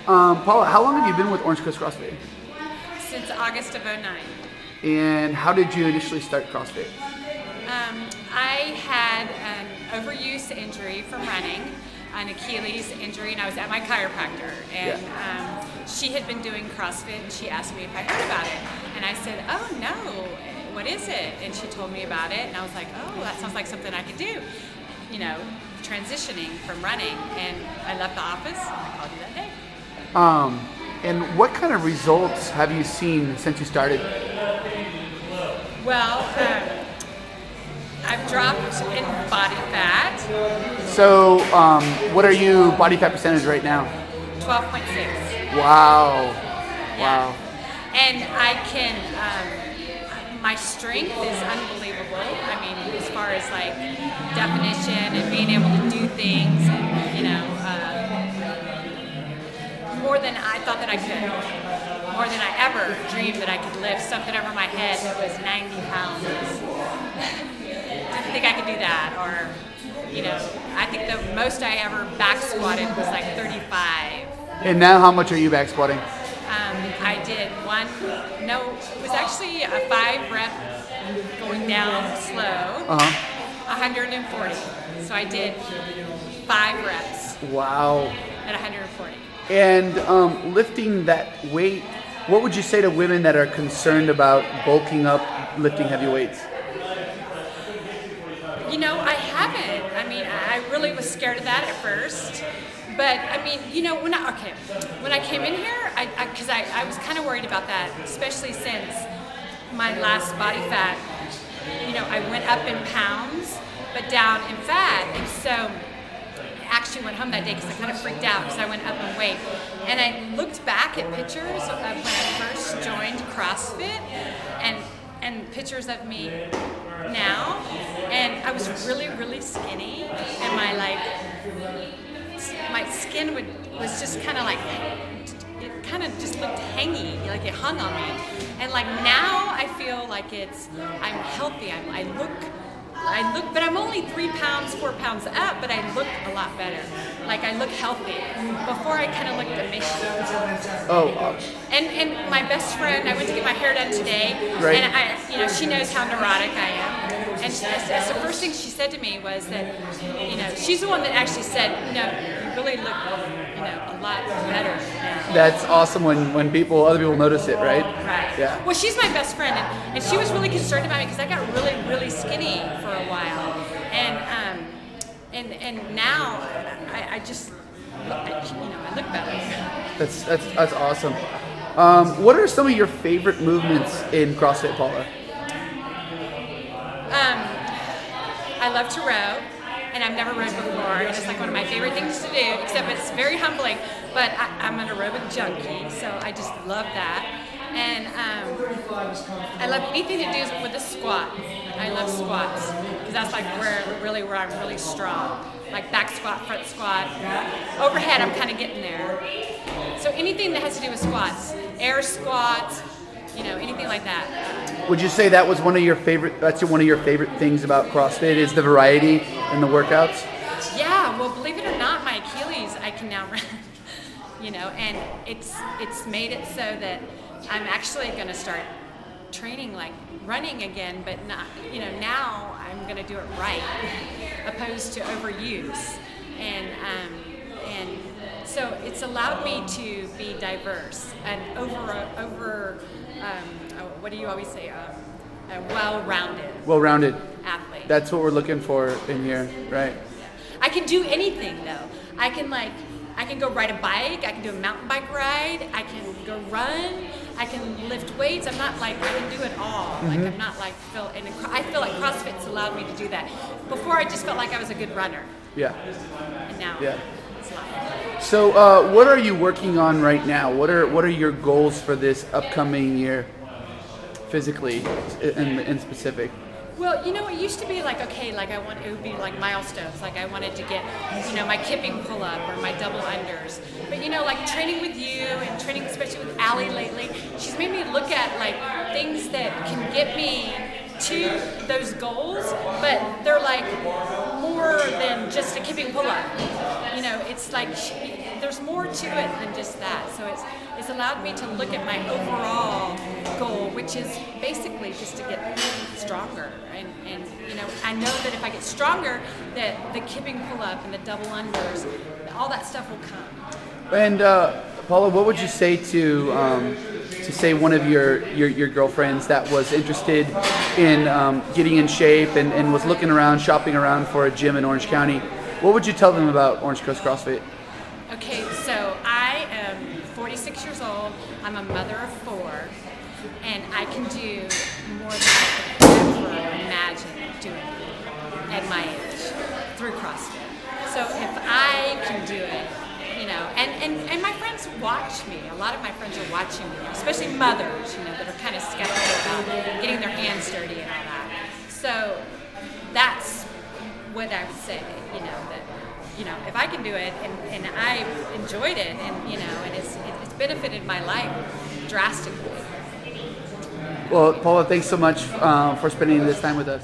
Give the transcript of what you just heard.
Paula, how long have you been with Orange Coast CrossFit? Since August of '09. And how did you initially start CrossFit? I had an overuse injury from running, an Achilles injury, and I was at my chiropractor. And she had been doing CrossFit, and she asked me if I heard about it. And I said, oh no, what is it? And she told me about it, and I was like, oh, that sounds like something I could do. You know, transitioning from running. And I left the office, and I called you that day. And what kind of results have you seen since you started? Well, I've dropped in body fat. So, what are you body fat percentage right now? 12.6. Wow. Yeah. Wow. And I can, my strength is unbelievable. I mean, as far as like definition and being able to do things, and, you know, more than I thought that I could. More than I ever dreamed that I could lift something over my head that was 90 pounds. Didn't think I could do that. Or, you know, I think the most I ever back squatted was like 35. And now how much are you back squatting? I did it was actually a 5 rep going down slow, 140. So I did 5 reps. Wow. At 140. And lifting that weight, what would you say to women that are concerned about bulking up, lifting heavy weights? You know, I haven't. I mean, I really was scared of that at first. But, I mean, you know, when I came in here, because I was kind of worried about that, especially since my last body fat, you know, I went up in pounds, but down in fat. And so I actually went home that day because I kind of freaked out because I went up in weight. And I looked back at pictures of when I first joined CrossFit and pictures of me now, and I was really, really skinny, and my skin was just kind of like, it kind of just looked hangy, like it hung on me. And like now I feel like I'm healthy, I look, but I'm only 3 pounds, 4 pounds up, but I look a lot better. Like I look healthy. Before I kind of looked amish. Oh. And my best friend, I went to get my hair done today, right. And you know, she knows how neurotic I am. And that's the first thing she said to me was that, you know, she's the one that actually said, no, you really look, you know, a lot better now. That's awesome when other people notice it, right? Right. Yeah. Well, she's my best friend, and she was really concerned about me because I got really, really skinny for a while, and now I just, you know, I look better. That's awesome. What are some of your favorite movements in CrossFit, Paula? I love to row, and I've never rowed before, and it's like one of my favorite things to do, except it's very humbling, but I'm an aerobic junkie, so I just love that. And I love anything to do with a squat. I love squats, because that's like where I'm really strong. Like back squat, front squat, overhead I'm kind of getting there. So anything that has to do with squats, air squats, you know, anything like that. Would you say that was one of your favorite things about CrossFit is the variety in the workouts? Yeah, well, believe it or not, my Achilles I can now run, you know, and it's made it so that I'm actually going to start training like running again, but not, you know, now I'm going to do it right, opposed to overuse, and so it's allowed me to be diverse and what do you always say? A well-rounded. Well-rounded athlete. That's what we're looking for in here, right? I can do anything though. I can go ride a bike. I can do a mountain bike ride. I can go run. I can lift weights. I'm not like, I can do it all. Like I'm not like I feel like CrossFit's allowed me to do that. Before I just felt like I was a good runner. Yeah. And now it's not. So what are you working on right now? What are your goals for this upcoming year, physically in specific? Well, you know, it used to be like, okay, like it would be like milestones. Like I wanted to get, you know, my kipping pull-up or my double unders. But, you know, like training with you and training especially with Allie lately, she's made me look at like things that can get me to those goals, but they're like more than just a kipping pull-up. You you know, it's like there's more to it than just that. So it's allowed me to look at my overall goal, which is basically just to get stronger. And you know, I know that if I get stronger, that the kipping pull-up and the double unders, all that stuff will come. And Paula, what would you say to say one of your girlfriends that was interested in getting in shape and was looking around, shopping around for a gym in Orange County? What would you tell them about Orange Coast CrossFit? Okay, so I am 46 years old. I'm a mother of 4, and I can do more than I could ever imagine doing at my age through CrossFit. So if I can do it, you know, and my friends watch me. A lot of my friends are watching me, especially mothers, you know, that are kind of skeptical about getting their hands dirty and all that. So that's what I would say, you know, that, you know, if I can do it and I enjoyed it and, you know, and it's benefited my life drastically. Well, Paula, thanks so much for spending this time with us.